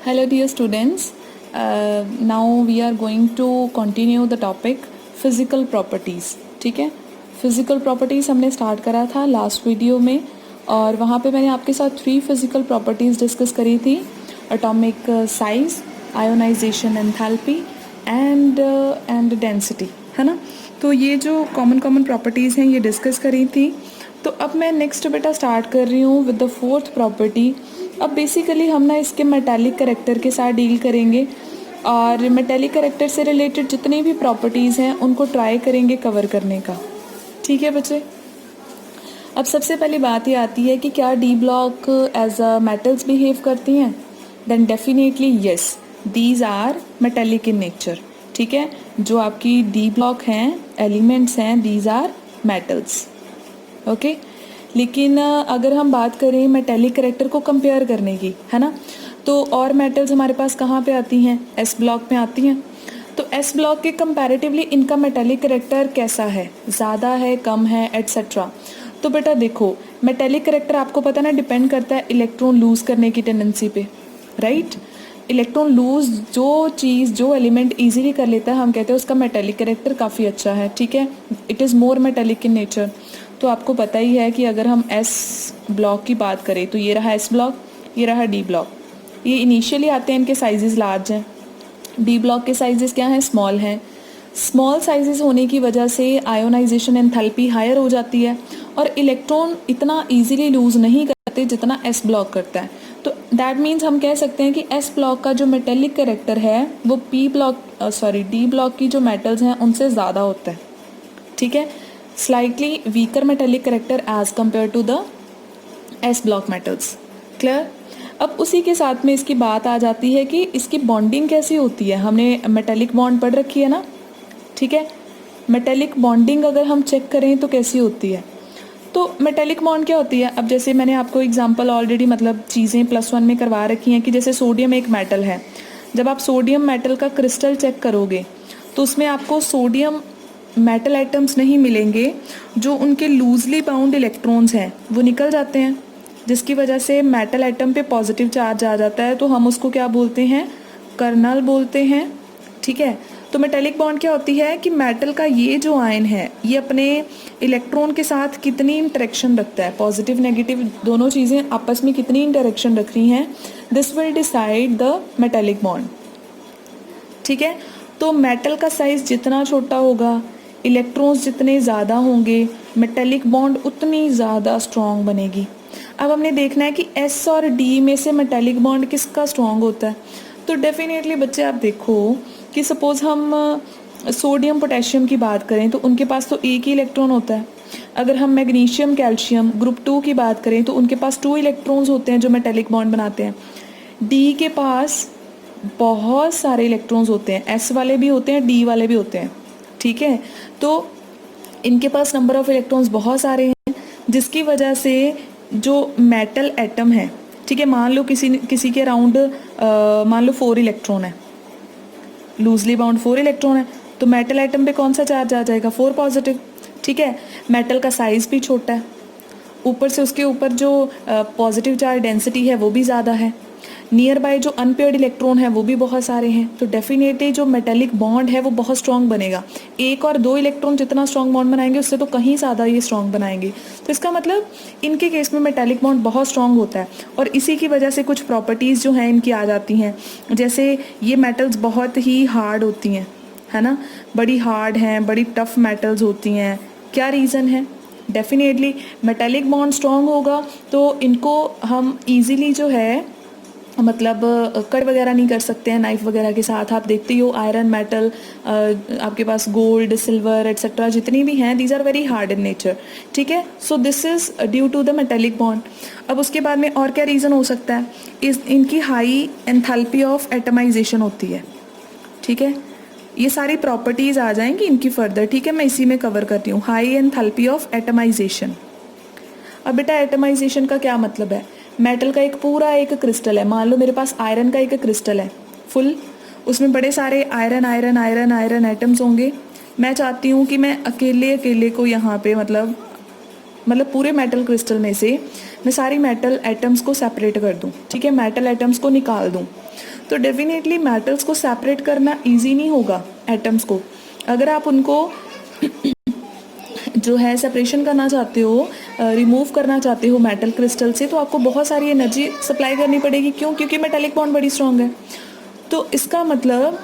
Hello dear students, now we are going to continue the topic physical properties. ठीक है, physical properties हमने start करा था last video में और वहाँ पे मैंने आपके साथ 3 physical properties discuss करी थी, atomic size, ionization enthalpy and density, है ना। तो ये जो common properties हैं ये discuss करी थी। तो अब मैं नेक्स्ट बेटा स्टार्ट कर रही हूँ विद द 4th प्रॉपर्टी। अब बेसिकली हम ना इसके मेटालिक कैरेक्टर के साथ डील करेंगे और मेटालिक कैरेक्टर से रिलेटेड जितनी भी प्रॉपर्टीज़ हैं उनको ट्राई करेंगे कवर करने का। ठीक है बच्चे। अब सबसे पहली बात ये आती है कि क्या D block as a metals behave करती हैं। Then definitely yes, these are metallic in nature. ठीक है, जो आपकी डी ब्लॉक हैं एलिमेंट्स हैं दीज आर मेटल्स। ओके लेकिन अगर हम बात करें मेटेलिक कैरेक्टर को कंपेयर करने की, है ना, तो और मेटल्स हमारे पास कहाँ पे आती हैं, एस ब्लॉक में आती हैं। तो एस ब्लॉक के कंपैरेटिवली इनका मेटेलिक कैरेक्टर कैसा है, ज़्यादा है, कम है, एट्सेट्रा। तो बेटा देखो, मेटेलिक कैरेक्टर आपको पता ना डिपेंड करता है इलेक्ट्रॉन लूज़ करने की टेंडेंसी पे, राइट। इलेक्ट्रॉन लूज़ जो चीज़ जो एलिमेंट ईजिली कर लेता है हम कहते हैं उसका मेटेलिक कैरेक्टर काफ़ी अच्छा है। ठीक है, it is more metallic in nature. तो आपको पता ही है कि अगर हम एस ब्लॉक की बात करें तो ये रहा एस ब्लॉक, ये रहा डी ब्लॉक। ये इनिशियली आते हैं, इनके साइजेस लार्ज हैं। डी ब्लॉक के साइजेस क्या हैं, स्मॉल हैं। स्मॉल साइजेस होने की वजह से आयोनाइजेशन एंथैल्पी हायर हो जाती है और इलेक्ट्रॉन इतना इजीली लूज़ नहीं करते जितना एस ब्लॉक करता है। तो दैट मीन्स हम कह सकते हैं कि एस ब्लॉक का जो मेटेलिक कैरेक्टर है वो डी ब्लॉक की जो मेटल्स हैं उनसे ज़्यादा होता है। ठीक है, slightly weaker metallic character as compared to the S block metals. Clear? अब उसी के साथ में इसकी बात आ जाती है कि इसकी बॉन्डिंग कैसी होती है। हमने मेटेलिक बॉन्ड पढ़ रखी है ना। ठीक है, मेटेलिक बॉन्डिंग अगर हम चेक करें तो कैसी होती है। तो मेटेलिक बॉन्ड क्या होती है, अब जैसे मैंने आपको एग्जांपल ऑलरेडी मतलब चीज़ें +1 में करवा रखी हैं कि जैसे सोडियम एक मेटल है। जब आप सोडियम मेटल का क्रिस्टल चेक करोगे तो उसमें आपको सोडियम मेटल आइटम्स नहीं मिलेंगे, जो उनके लूजली बाउंड इलेक्ट्रॉन्स हैं वो निकल जाते हैं, जिसकी वजह से मेटल आइटम पे पॉजिटिव चार्ज आ जाता है। तो हम उसको क्या बोलते हैं, कर्नल बोलते हैं। ठीक है, तो मेटेलिक बॉन्ड क्या होती है कि मेटल का ये जो आयन है ये अपने इलेक्ट्रॉन के साथ कितनी इंटरेक्शन रखता है, पॉजिटिव नेगेटिव दोनों चीज़ें आपस में कितनी इंटरेक्शन रख रही हैं, this will decide the metallic bond. ठीक है, तो मेटल का साइज जितना छोटा होगा, इलेक्ट्रॉन्स जितने ज़्यादा होंगे, मेटेलिक बॉन्ड उतनी ज़्यादा स्ट्रॉन्ग बनेगी। अब हमने देखना है कि एस और डी में से मेटेलिक बॉन्ड किसका स्ट्रॉन्ग होता है। तो डेफिनेटली बच्चे आप देखो कि सपोज़ हम सोडियम पोटेशियम की बात करें तो उनके पास तो एक ही इलेक्ट्रॉन होता है। अगर हम मैग्नीशियम कैल्शियम ग्रुप 2 की बात करें तो उनके पास 2 इलेक्ट्रॉन्स होते हैं जो मेटेलिक बॉन्ड बनाते हैं। डी के पास बहुत सारे इलेक्ट्रॉन्स होते हैं, एस वाले भी होते हैं, डी वाले भी होते हैं। ठीक है, तो इनके पास नंबर ऑफ इलेक्ट्रॉन्स बहुत सारे हैं, जिसकी वजह से जो मेटल एटम है, ठीक है, मान लो किसी के अराउंड मान लो 4 इलेक्ट्रॉन है, लूजली बाउंड 4 इलेक्ट्रॉन है, तो मेटल एटम पे कौन सा चार्ज आ जाएगा, 4 पॉजिटिव। ठीक है, मेटल का साइज भी छोटा है, ऊपर से उसके ऊपर जो पॉजिटिव चार्ज डेंसिटी है वो भी ज़्यादा है, नियर बाय जो अनपेयर्ड इलेक्ट्रॉन है वो भी बहुत सारे हैं। तो डेफिनेटली जो मेटेलिक बॉन्ड है वो बहुत स्ट्रॉन्ग बनेगा। 1 और 2 इलेक्ट्रॉन जितना स्ट्रॉन्ग बॉन्ड बनाएंगे उससे तो कहीं ज़्यादा ये स्ट्रॉन्ग बनाएंगे। तो इसका मतलब इनके केस में मेटेलिक बॉन्ड बहुत स्ट्रॉन्ग होता है और इसी की वजह से कुछ प्रॉपर्टीज़ जो हैं इनकी आ जाती हैं। जैसे ये मेटल्स बहुत ही हार्ड होती हैं, है ना, बड़ी हार्ड हैं, बड़ी टफ मेटल्स होती हैं। क्या रीज़न है, डेफिनेटली मेटेलिक बॉन्ड स्ट्रॉन्ग होगा तो इनको हम ईजीली जो है मतलब कट वगैरह नहीं कर सकते हैं नाइफ वगैरह के साथ। आप देखते ही हो आयरन मेटल, आपके पास गोल्ड सिल्वर एट्सेट्रा जितनी भी हैं, these are very hard in nature. ठीक है, so this is due to the metallic bond. अब उसके बाद में और क्या रीज़न हो सकता है, इनकी हाई एंथैल्पी ऑफ एटमाइजेशन होती है। ठीक है, ये सारी प्रॉपर्टीज़ आ जाएंगी इनकी फर्दर। ठीक है, मैं इसी में कवर करती हूँ, हाई एंथैल्पी ऑफ एटमाइजेशन। अब बेटा एटमाइजेशन का क्या मतलब है, मेटल का एक क्रिस्टल है, मान लो मेरे पास आयरन का एक क्रिस्टल है फुल, उसमें बड़े सारे आयरन एटम्स होंगे। मैं चाहती हूँ कि मैं अकेले को यहाँ पे मतलब पूरे मेटल क्रिस्टल में से मैं सारी मेटल एटम्स को सेपरेट कर दूँ। ठीक है, मेटल एटम्स को निकाल दूँ। तो डेफिनेटली मेटल्स को सेपरेट करना ईजी नहीं होगा एटम्स को। अगर आप उनको जो है सेपरेशन करना चाहते हो, रिमूव करना चाहते हो मेटल क्रिस्टल से, तो आपको बहुत सारी एनर्जी सप्लाई करनी पड़ेगी। क्यों? क्योंकि मेटेलिक बॉन्ड बड़ी स्ट्रांग है। तो इसका मतलब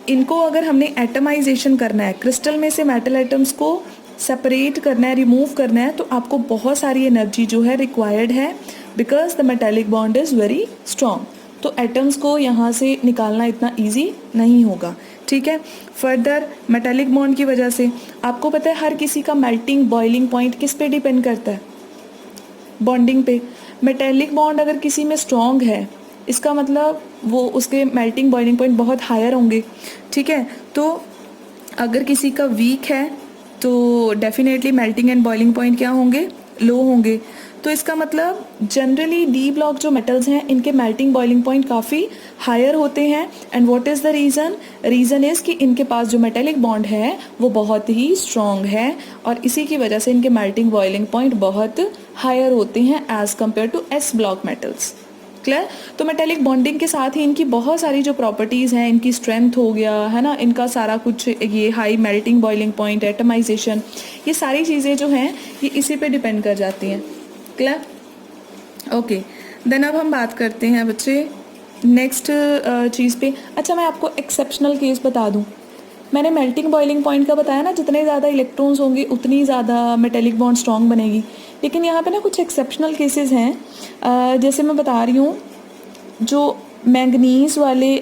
इनको अगर हमने एटमाइजेशन करना है, क्रिस्टल में से मेटल एटम्स को सेपरेट करना है, रिमूव करना है, तो आपको बहुत सारी एनर्जी जो है रिक्वायर्ड है, because the metallic bond is very strong. तो एटम्स को यहाँ से निकालना इतना ईजी नहीं होगा, ठीक है। फर्दर मेटेलिक बॉन्ड की वजह से आपको पता है हर किसी का मेल्टिंग बॉइलिंग पॉइंट किस पे डिपेंड करता है? बॉन्डिंग पे। मेटेलिक बॉन्ड अगर किसी में स्ट्रॉन्ग है, इसका मतलब वो उसके मेल्टिंग बॉइलिंग पॉइंट बहुत हायर होंगे, ठीक है। तो अगर किसी का वीक है तो definitely melting and boiling point क्या होंगे? लो होंगे। तो इसका मतलब जनरली डी ब्लॉक जो मेटल्स हैं इनके मेल्टिंग बॉइलिंग पॉइंट काफ़ी हायर होते हैं। And what is the reason? Reason is कि इनके पास जो मेटेलिक बॉन्ड है वो बहुत ही स्ट्रॉन्ग है, और इसी की वजह से इनके मेल्टिंग बॉइलिंग पॉइंट बहुत हायर होते हैं as compare to S block metals. Clear? तो मेटेलिक बॉन्डिंग के साथ ही इनकी बहुत सारी जो प्रॉपर्टीज़ हैं, इनकी स्ट्रेंथ हो गया है ना, इनका सारा कुछ, ये high melting boiling point, atomization, ये सारी चीज़ें जो हैं ये इसी पे डिपेंड कर जाती हैं। क्लियर? ओके, देन अब हम बात करते हैं बच्चे नेक्स्ट चीज़ पे। अच्छा, मैं आपको एक्सेप्शनल केस बता दूं। मैंने मेल्टिंग बॉइलिंग पॉइंट का बताया ना, जितने ज़्यादा इलेक्ट्रॉन्स होंगे उतनी ज़्यादा मेटेलिक बॉन्ड स्ट्रॉन्ग बनेगी। लेकिन यहाँ पे ना कुछ एक्सेप्शनल केसेस हैं, जैसे मैं बता रही हूँ, जो मैंगनीज़ वाले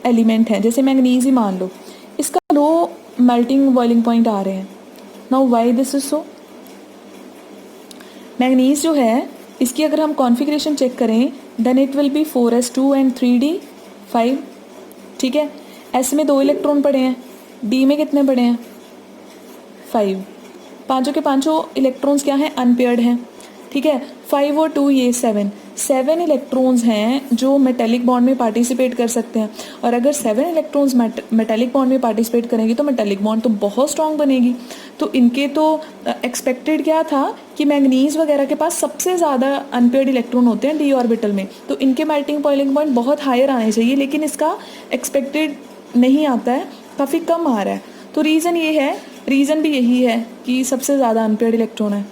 एलिमेंट हैं, जैसे मैंगनीज़ ही मान लो, इसका लो मेल्टिंग बॉइलिंग पॉइंट आ रहे हैं। Now why this is so? Manganese जो है इसकी अगर हम कॉन्फ़िगरेशन चेक करें, then it will be 4s2 and 3d5, ठीक है। एस में 2 इलेक्ट्रॉन पड़े हैं, डी में कितने पड़े हैं? 5। पांचों के पांचों इलेक्ट्रॉन्स क्या हैं? अनपेयर्ड हैं, ठीक है। 5 और 2 ये 7 इलेक्ट्रॉन्स हैं जो मेटेलिक बॉन्ड में पार्टिसिपेट कर सकते हैं। और अगर 7 इलेक्ट्रॉन्स मेटेलिक बॉन्ड में पार्टिसिपेट करेंगे तो मेटेलिक बॉन्ड तो बहुत स्ट्रांग बनेगी। तो इनके तो एक्सपेक्टेड क्या था कि मैंगनीज़ वगैरह के पास सबसे ज़्यादा अनपेयर्ड इलेक्ट्रॉन होते हैं डी ऑर्बिटल में, तो इनके मेल्टिंग बॉइलिंग पॉइंट बहुत हायर आने चाहिए, लेकिन इसका एक्सपेक्टेड नहीं आता है, काफ़ी कम आ रहा है। तो रीज़न ये है, रीज़न भी यही है कि सबसे ज़्यादा अनपेयर्ड इलेक्ट्रॉन है।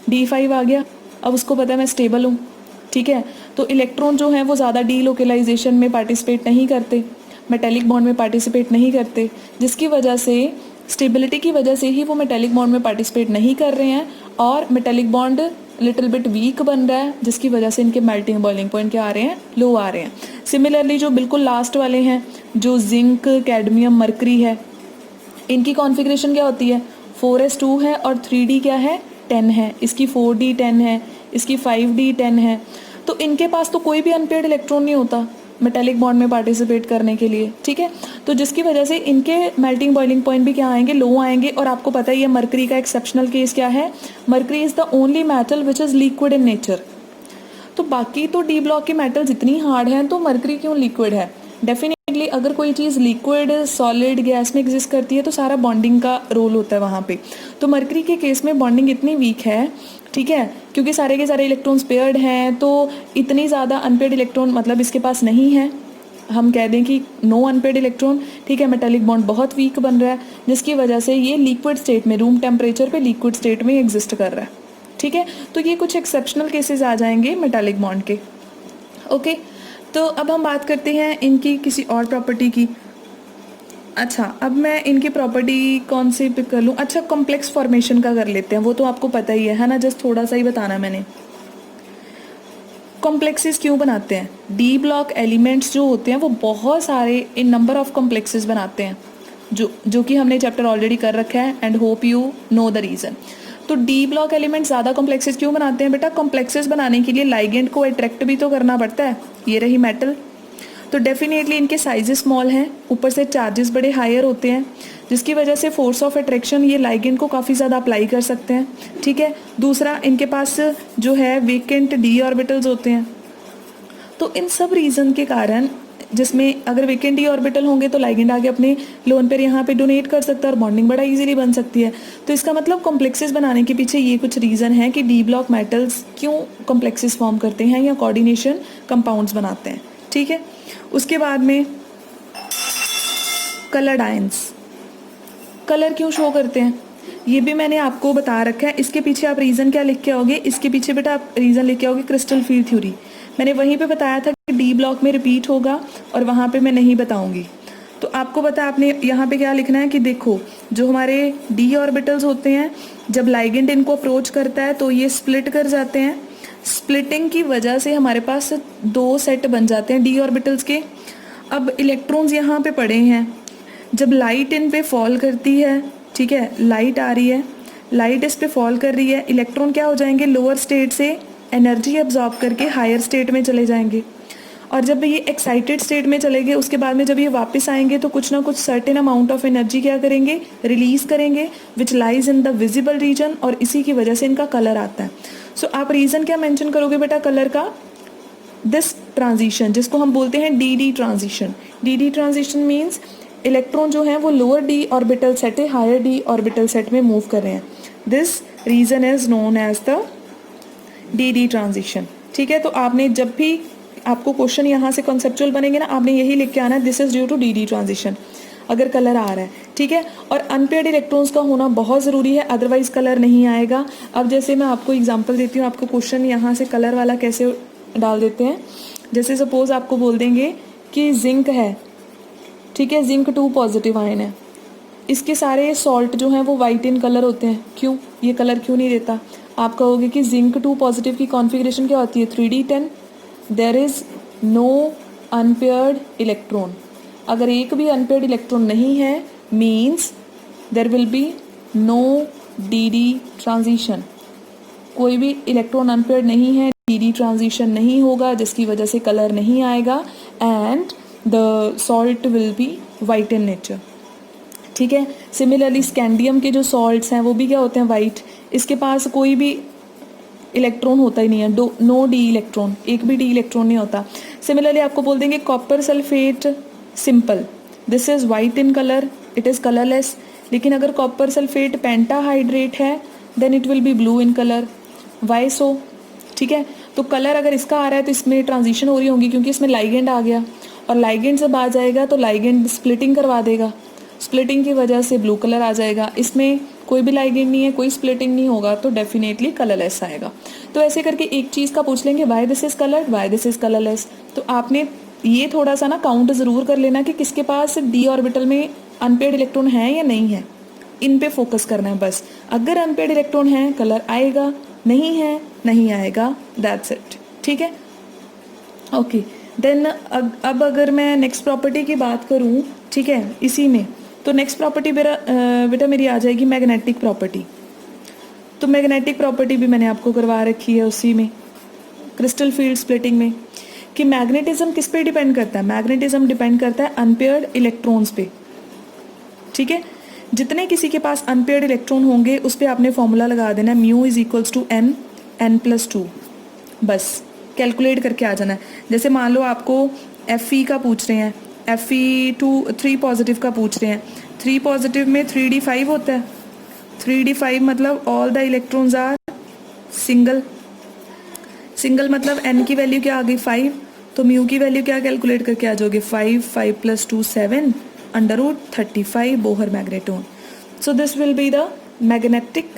D5 आ गया, अब उसको पता है मैं स्टेबल हूँ, ठीक है। तो इलेक्ट्रॉन जो हैं वो ज़्यादा डीलोकलाइजेशन में पार्टिसिपेट नहीं करते, मेटेलिक बॉन्ड में पार्टिसिपेट नहीं करते, जिसकी वजह से स्टेबिलिटी की वजह से ही वो मेटेलिक बॉन्ड में पार्टिसिपेट नहीं कर रहे हैं, और metallic bond little bit weak बन रहा है, जिसकी वजह से इनके मेल्टिंग बॉइलिंग पॉइंट क्या आ रहे हैं? लो आ रहे हैं। सिमिलरली जो बिल्कुल लास्ट वाले हैं, जो जिंक, कैडमियम, मरकरी है, इनकी कॉन्फ़िगरेशन क्या होती है? 4s2 है और 3d क्या है? 10 है। इसकी 4d 10 है, इसकी 5d 10 है। तो इनके पास तो कोई भी अनपेयर्ड इलेक्ट्रॉन नहीं होता मेटेलिक बॉन्ड में पार्टिसिपेट करने के लिए, ठीक है। तो जिसकी वजह से इनके मेल्टिंग बॉइलिंग पॉइंट भी क्या आएंगे? लो आएंगे। और आपको पता ही है मरकरी का एक्सेप्शनल केस क्या है? Mercury is the only metal which is liquid in nature. तो बाकी तो डी ब्लॉक के मेटल्स इतनी हार्ड हैं, तो मरकरी क्यों लिक्विड है? डेफिनेटली अगर कोई चीज़ लिक्विड, सॉलिड, गैस में एग्जिस्ट करती है तो सारा बॉन्डिंग का रोल होता है वहाँ पे। तो मरकरी के केस में बॉन्डिंग इतनी वीक है, ठीक है, क्योंकि सारे के सारे इलेक्ट्रॉन्स पेयर्ड हैं, तो इतनी ज़्यादा अनपेयर्ड इलेक्ट्रॉन मतलब इसके पास नहीं है। हम कह दें कि नो अनपेयर्ड इलेक्ट्रॉन, ठीक है। मेटेलिक बॉन्ड बहुत वीक बन रहा है, जिसकी वजह से ये लिक्विड स्टेट में, रूम टेम्परेचर पे लिक्विड स्टेट में एग्जिस्ट कर रहा है, ठीक है। तो ये कुछ एक्सेप्शनल केसेस आ जाएंगे मेटेलिक बॉन्ड के। ओके, तो अब हम बात करते हैं इनकी किसी और प्रॉपर्टी की। अच्छा, अब मैं इनकी प्रॉपर्टी कौन सी पिक कर लूँ? अच्छा, कॉम्प्लेक्स फॉर्मेशन का कर लेते हैं, वो तो आपको पता ही है ना, जस्ट थोड़ा सा ही बताना मैंने। कॉम्प्लेक्सेस क्यों बनाते हैं? डी ब्लॉक एलिमेंट्स जो होते हैं वो बहुत सारे इन नंबर ऑफ कॉम्प्लेक्सेस बनाते हैं, जो कि हमने चैप्टर ऑलरेडी कर रखा है, and hope you know the reason. तो डी ब्लॉक एलिमेंट ज़्यादा कॉम्प्लेक्सेस क्यों बनाते हैं? बेटा, कॉम्प्लेक्सेस बनाने के लिए लाइगेंड को अट्रैक्ट भी तो करना पड़ता है। ये रही मेटल, तो डेफिनेटली इनके साइजेस स्मॉल हैं, ऊपर से चार्जेस बड़े हायर होते हैं, जिसकी वजह से फोर्स ऑफ अट्रैक्शन ये लाइगेंड को काफ़ी ज़्यादा अप्लाई कर सकते हैं, ठीक है। दूसरा, इनके पास जो है वेकेंट डी ऑर्बिटल्स होते हैं। तो इन सब रीज़न के कारण, जिसमें अगर वेकेंट डी ऑर्बिटल होंगे तो लाइगेंड आगे अपने लोन पेयर यहाँ पे डोनेट कर सकता है और बॉन्डिंग बड़ा इजीली बन सकती है। तो इसका मतलब कॉम्प्लेक्सेस बनाने के पीछे ये कुछ रीज़न है कि डी ब्लॉक मेटल्स क्यों कॉम्प्लेक्सेस फॉर्म करते हैं या कोऑर्डिनेशन कंपाउंड्स बनाते हैं, ठीक है। उसके बाद में कलर्ड आयंस, कलर क्यों शो करते हैं ये भी मैंने आपको बता रखा है। इसके पीछे आप रीज़न क्या लिख के आओगे, इसके पीछे बेटा आप रीज़न लिख के आओगे क्रिस्टल फील्ड थ्योरी। मैंने वहीं पे बताया था कि डी ब्लॉक में रिपीट होगा और वहाँ पे मैं नहीं बताऊंगी। तो आपको पता है आपने यहाँ पे क्या लिखना है कि देखो जो हमारे डी ऑर्बिटल्स होते हैं जब लाइगेंड इनको अप्रोच करता है तो ये स्प्लिट कर जाते हैं। स्प्लिटिंग की वजह से हमारे पास 2 सेट बन जाते हैं डी ऑर्बिटल्स के। अब इलेक्ट्रॉन्स यहाँ पे पड़े हैं, जब लाइट इन पे फॉल करती है, ठीक है, लाइट आ रही है, लाइट इस पे फॉल कर रही है, इलेक्ट्रॉन क्या हो जाएंगे, लोअर स्टेट से एनर्जी एब्जॉर्ब करके हायर स्टेट में चले जाएंगे। और जब ये एक्साइटेड स्टेट में चले गए उसके बाद में जब ये वापस आएंगे तो कुछ ना कुछ सर्टेन अमाउंट ऑफ एनर्जी क्या करेंगे, रिलीज करेंगे, which lies in the visible region, और इसी की वजह से इनका कलर आता है। सो आप रीजन क्या मेंशन करोगे बेटा कलर का, दिस ट्रांजिशन जिसको हम बोलते हैं D D transition. D D transition means electron जो हैं वो लोअर डी ऑर्बिटल सेट से हायर डी ऑर्बिटल सेट में मूव कर रहे हैं। This region is known as the D D transition. ठीक है, तो आपने जब भी आपको क्वेश्चन यहाँ से कॉन्सेप्चुअल बनेंगे ना, आपने यही लिख के आना है this is due to D D transition अगर कलर आ रहा है। ठीक है, और अनपेयर्ड इलेक्ट्रॉन्स का होना बहुत ज़रूरी है, अदरवाइज कलर नहीं आएगा। अब जैसे मैं आपको एग्जांपल देती हूँ, आपको क्वेश्चन यहाँ से कलर वाला कैसे डाल देते हैं। जैसे सपोज आपको बोल देंगे कि जिंक है, ठीक है, जिंक 2 पॉजिटिव आयन है, इसके सारे सॉल्ट जो हैं वो वाइट इन कलर होते हैं, क्यों, ये कलर क्यों नहीं देता। आप कहोगे कि जिंक 2 पॉजिटिव की कॉन्फ़िगरेशन क्या होती है, 3d10, there is no unpaired electron. अगर एक भी अनपेयर्ड इलेक्ट्रॉन नहीं है means there will be no D D transition. कोई भी इलेक्ट्रॉन अनपेयर्ड नहीं है, डी डी ट्रांजिशन नहीं होगा, जिसकी वजह से कलर नहीं आएगा and the salt will be white in nature. ठीक है, सिमिलरली स्कैंडियम के जो सॉल्ट्स हैं वो भी क्या होते हैं, वाइट। इसके पास कोई भी इलेक्ट्रॉन होता ही नहीं है, नो डी इलेक्ट्रॉन, एक भी डी इलेक्ट्रॉन नहीं होता। सिमिलरली आपको बोल देंगे copper sulphate simple, this is white in colour, it is colourless. लेकिन अगर कॉपर सल्फेट पेंटाहाइड्रेट है then it will be blue in colour, why so. ठीक है, तो कलर अगर इसका आ रहा है तो इसमें ट्रांजिशन हो रही होगी क्योंकि इसमें लाइगेंड आ गया, और लाइगेंड जब आ जाएगा तो लाइगेंड स्प्लिटिंग करवा देगा, स्प्लिटिंग की वजह से ब्लू कलर आ जाएगा। इसमें कोई भी लाइगेंड नहीं है, कोई स्प्लिटिंग नहीं होगा, तो डेफिनेटली कलरलेस आएगा। तो ऐसे करके एक चीज़ का पूछ लेंगे, why this is coloured, why this is colourless. तो आपने ये थोड़ा सा ना काउंट ज़रूर कर लेना कि किसके पास डी ऑर्बिटल में अनपेयर्ड इलेक्ट्रॉन है या नहीं है, इन पे फोकस करना है बस। अगर अनपेयर्ड इलेक्ट्रॉन है कलर आएगा, नहीं है नहीं आएगा, दैट्स इट। ठीक है, ओके। देन अब अगर मैं नेक्स्ट प्रॉपर्टी की बात करूँ, ठीक है, इसी में तो नेक्स्ट प्रॉपर्टी बेटा मेरी आ जाएगी मैग्नेटिक प्रॉपर्टी। तो मैग्नेटिक प्रॉपर्टी भी मैंने आपको करवा रखी है उसी में, क्रिस्टल फील्ड स्प्लिटिंग में, कि मैग्नेटिज्म किस पे डिपेंड करता है, मैग्नेटिज्म डिपेंड करता है अनपेयर्ड इलेक्ट्रॉन्स पे। ठीक है, जितने किसी के पास अनपेयर्ड इलेक्ट्रॉन होंगे उस पर आपने फॉर्मूला लगा देना है, mu is equals to N, n+2, बस कैलकुलेट करके आ जाना है। जैसे मान लो आपको Fe का पूछ रहे हैं, Fe 3 पॉजिटिव का पूछ रहे हैं, 3 पॉजिटिव में 3d5 होता है, 3d5 मतलब all the electrons are single, single मतलब n की वैल्यू क्या आ गई 5, तो म्यू की वैल्यू क्या कैलकुलेट करके आ जाओगे, 5 + 2 7 √35 Bohr magneton. So this will be the magnetic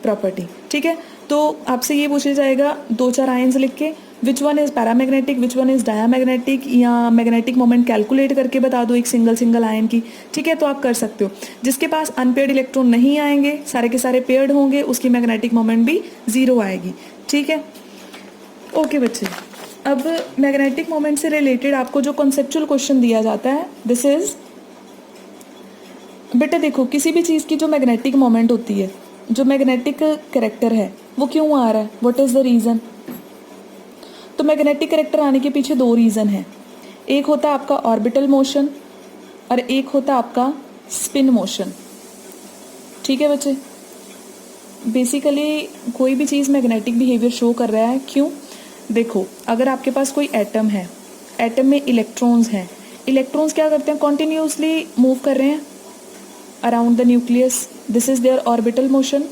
property. ठीक है, तो आपसे ये पूछा जाएगा 2-4 आयंस लिख के, which one is paramagnetic, which one is diamagnetic, या मैग्नेटिक मोमेंट कैलकुलेट करके बता दो एक सिंगल आयन की। ठीक है, तो आप कर सकते हो। जिसके पास अनपेयर्ड इलेक्ट्रॉन नहीं आएंगे, सारे के सारे पेयर्ड होंगे, उसकी मैग्नेटिक मोमेंट भी 0 आएगी। ठीक है, ओके बच्चे। अब मैग्नेटिक मोमेंट से रिलेटेड आपको जो कॉन्सेप्चुअल क्वेश्चन दिया जाता है, दिस इज बेटा देखो किसी भी चीज़ की जो मैग्नेटिक मोमेंट होती है, जो मैग्नेटिक कैरेक्टर है वो क्यों आ रहा है, व्हाट इज़ द रीज़न। तो मैग्नेटिक कैरेक्टर आने के पीछे 2 रीज़न है, एक होता है आपका ऑर्बिटल मोशन और एक होता है आपका स्पिन मोशन। ठीक है बच्चे, बेसिकली कोई भी चीज़ मैग्नेटिक बिहेवियर शो कर रहा है, क्यों, देखो अगर आपके पास कोई एटम है, एटम में इलेक्ट्रॉन्स हैं, इलेक्ट्रॉन्स क्या करते हैं, कॉन्टिन्यूसली मूव कर रहे हैं around the nucleus, this is there orbital motion.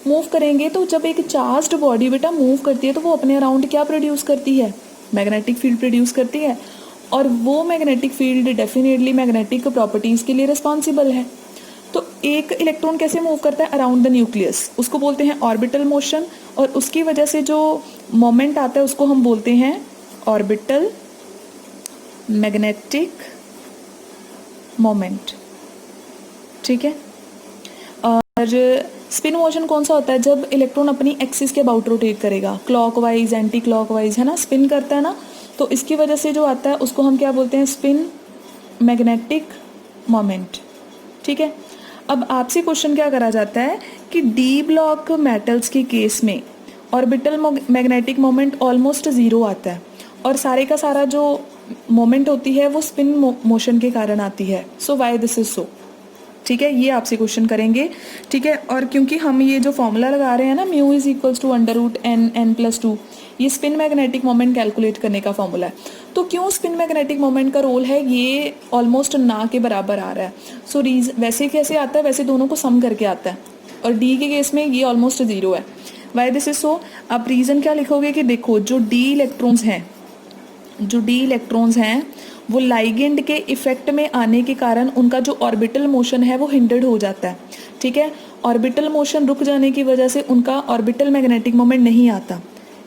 Move करेंगे तो जब एक चार्ज्ड बॉडी बेटा मूव करती है तो वो अपने अराउंड क्या प्रोड्यूस करती है, मैग्नेटिक फील्ड प्रोड्यूस करती है, और वो magnetic field definitely magnetic properties के लिए रिस्पॉन्सिबल है। तो एक इलेक्ट्रॉन कैसे मूव करता है अराउंड द न्यूक्लियस, उसको बोलते हैं ऑर्बिटल मोशन, और उसकी वजह से जो मोमेंट आता है उसको हम बोलते हैं ऑर्बिटल मैग्नेटिक मोमेंट। ठीक है। और स्पिन मोशन कौन सा होता है, जब इलेक्ट्रॉन अपनी एक्सिस के अबाउट रोटेट करेगा, क्लॉकवाइज एंटी क्लॉकवाइज, है ना, स्पिन करता है ना, तो इसकी वजह से जो आता है उसको हम क्या बोलते हैं, स्पिन मैग्नेटिक मोमेंट। ठीक है। अब आपसे क्वेश्चन क्या करा जाता है कि डी ब्लॉक मेटल्स के केस में orbital magnetic moment almost zero आता है, और सारे का सारा जो मोमेंट होती है वो स्पिन मोशन के कारण आती है। सो वाई दिस इज सो। ठीक है, ये आपसे क्वेश्चन करेंगे। ठीक है। और क्योंकि हम ये जो फॉर्मूला लगा रहे हैं ना, mu is equals to √n+2, ये स्पिन मैग्नेटिक मोमेंट कैलकुलेट करने का फॉर्मूला है। तो क्यों स्पिन मैग्नेटिक मोमेंट का रोल है ये ऑलमोस्ट ना के बराबर आ रहा है। सो वैसे कैसे आता है, वैसे दोनों को सम करके आता है, और डी के केस में ये ऑलमोस्ट ज़ीरो है। वाई दिस इज सो, आप रीज़न क्या लिखोगे कि देखो जो डी इलेक्ट्रॉन्स हैं वो लाइगेंड के इफेक्ट में आने के कारण उनका जो ऑर्बिटल मोशन है वो हिंडर्ड हो जाता है। ठीक है। ऑर्बिटल मोशन रुक जाने की वजह से उनका ऑर्बिटल मैग्नेटिक मोमेंट नहीं आता,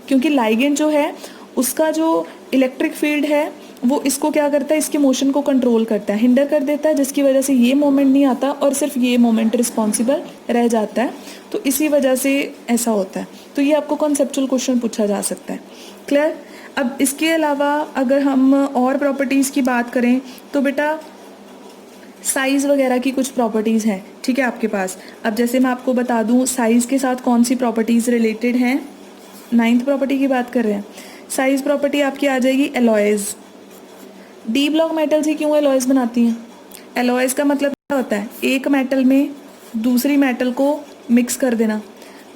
क्योंकि लाइगेंड जो है उसका जो इलेक्ट्रिक फील्ड है वो इसको क्या करता है, इसके मोशन को कंट्रोल करता है, हिंडर कर देता है, जिसकी वजह से ये मोमेंट नहीं आता और सिर्फ ये मोमेंट रिस्पॉन्सिबल रह जाता है। तो इसी वजह से ऐसा होता है। तो ये आपको कॉन्सेप्चुअल क्वेश्चन पूछा जा सकता है। क्लियर। अब इसके अलावा अगर हम और प्रॉपर्टीज़ की बात करें तो बेटा साइज़ वगैरह की कुछ प्रॉपर्टीज़ हैं। ठीक है आपके पास। अब जैसे मैं आपको बता दूं साइज़ के साथ कौन सी प्रॉपर्टीज़ रिलेटेड हैं। 9th प्रॉपर्टी की बात कर रहे हैं। साइज़ प्रॉपर्टी आपकी आ जाएगी एलॉयज़। डी ब्लॉक मेटल्स ही क्यों एलॉयज़ बनाती हैं। एलॉयज़ का मतलब क्या होता है, एक मेटल में दूसरी मेटल को मिक्स कर देना,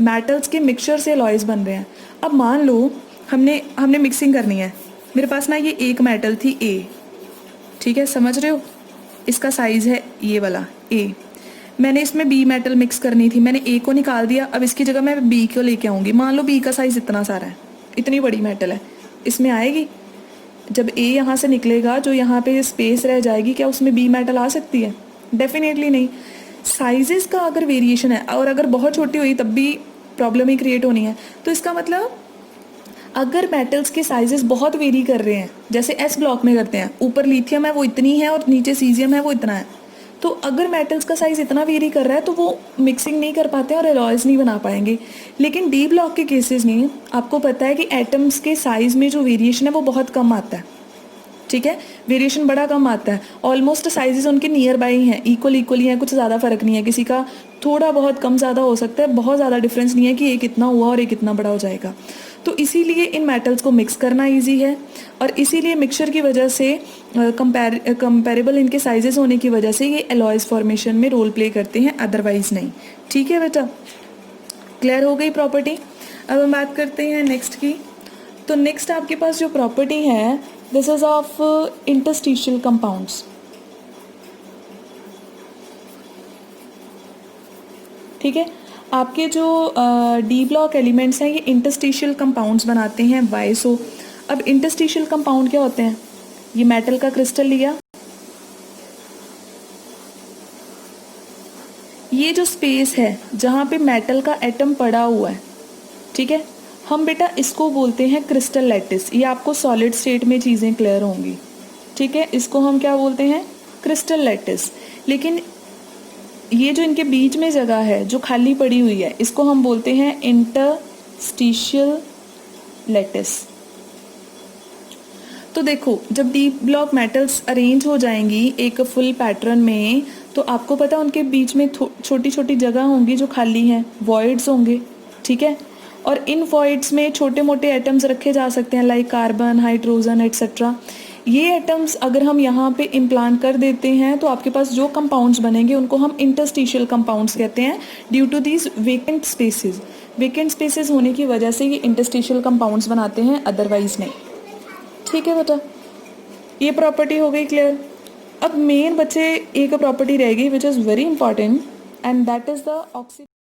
मेटल्स के मिक्सचर से एलॉयज़ बन रहे हैं। अब मान लो हमने मिक्सिंग करनी है, मेरे पास ना ये एक मेटल थी ए, ठीक है, समझ रहे हो, इसका साइज़ है ये वाला ए, मैंने इसमें बी मेटल मिक्स करनी थी, मैंने ए को निकाल दिया, अब इसकी जगह मैं बी को लेके आऊँगी। मान लो बी का साइज़ इतना सारा है, इतनी बड़ी मेटल है, इसमें आएगी, जब ए यहाँ से निकलेगा जो यहाँ पे स्पेस रह जाएगी, क्या उसमें बी मेटल आ सकती है? डेफिनेटली नहीं। साइजेस का अगर वेरिएशन है और अगर बहुत छोटी हुई तब भी प्रॉब्लम ही क्रिएट होनी है। तो इसका मतलब अगर मेटल्स के साइजेस बहुत वेरी कर रहे हैं, जैसे एस ब्लॉक में करते हैं, ऊपर लिथियम है वो इतनी है और नीचे सीजियम है वो इतना है, तो अगर मेटल्स का साइज़ इतना वेरी कर रहा है तो वो मिक्सिंग नहीं कर पाते और एलॉयज़ नहीं बना पाएंगे। लेकिन डी ब्लॉक के केसेस में आपको पता है कि एटम्स के साइज़ में जो वेरिएशन है वो बहुत कम आता है। ठीक है, वेरिएशन बड़ा कम आता है, ऑलमोस्ट साइजेस उनके नियर बाई हैं, इक्वली हैं, कुछ ज़्यादा फर्क नहीं है, किसी का थोड़ा बहुत कम ज़्यादा हो सकता है, बहुत ज़्यादा डिफरेंस नहीं है कि एक इतना हुआ और एक इतना बड़ा हो जाएगा। तो इसीलिए इन मेटल्स को मिक्स करना इजी है, और इसीलिए मिक्सचर की वजह से कंपेरेबल इनके साइजेस होने की वजह से ये एलॉयज़ फॉर्मेशन में रोल प्ले करते हैं, अदरवाइज नहीं। ठीक है बेटा, क्लियर हो गई प्रॉपर्टी। अब हम बात करते हैं नेक्स्ट की। तो नेक्स्ट आपके पास जो प्रॉपर्टी है this is of interstitial compounds. ठीक है, आपके जो डी ब्लॉक एलिमेंट्स हैं ये इंटरस्टिशियल कंपाउंड्स बनाते हैं वाइसो। अब इंटरस्टिशियल कंपाउंड क्या होते हैं, ये मेटल का क्रिस्टल लिया, ये जो स्पेस है जहाँ पे मेटल का एटम पड़ा हुआ है, ठीक है, हम बेटा इसको बोलते हैं क्रिस्टल लैटिस। ये आपको सॉलिड स्टेट में चीज़ें क्लियर होंगी। ठीक है, इसको हम क्या बोलते हैं, क्रिस्टल लैटिस। लेकिन ये जो इनके बीच में जगह है जो खाली पड़ी हुई है, इसको हम बोलते हैं इंटरस्टिशियल लैटिस। तो देखो जब डी ब्लॉक मेटल्स अरेंज हो जाएंगी एक फुल पैटर्न में, तो आपको पता है उनके बीच में छोटी छोटी जगह होंगी जो खाली हैं, वॉइड्स होंगे। ठीक है, और इन वॉइड्स में छोटे मोटे एटम्स रखे जा सकते हैं, लाइक कार्बन, हाइड्रोजन एट्सेट्रा। ये एटम्स अगर हम यहाँ पे इम्प्लांट कर देते हैं तो आपके पास जो कंपाउंड्स बनेंगे उनको हम इंटरस्टिशियल कंपाउंड्स कहते हैं, due to these vacant spaces. Vacant spaces होने की वजह से ये इंटरस्टिशियल कंपाउंड्स बनाते हैं, अदरवाइज नहीं। ठीक है बेटा, ये प्रॉपर्टी हो गई क्लियर। अब मेन बच्चे एक प्रॉपर्टी रहेगी which is very important, and that is the oxidation.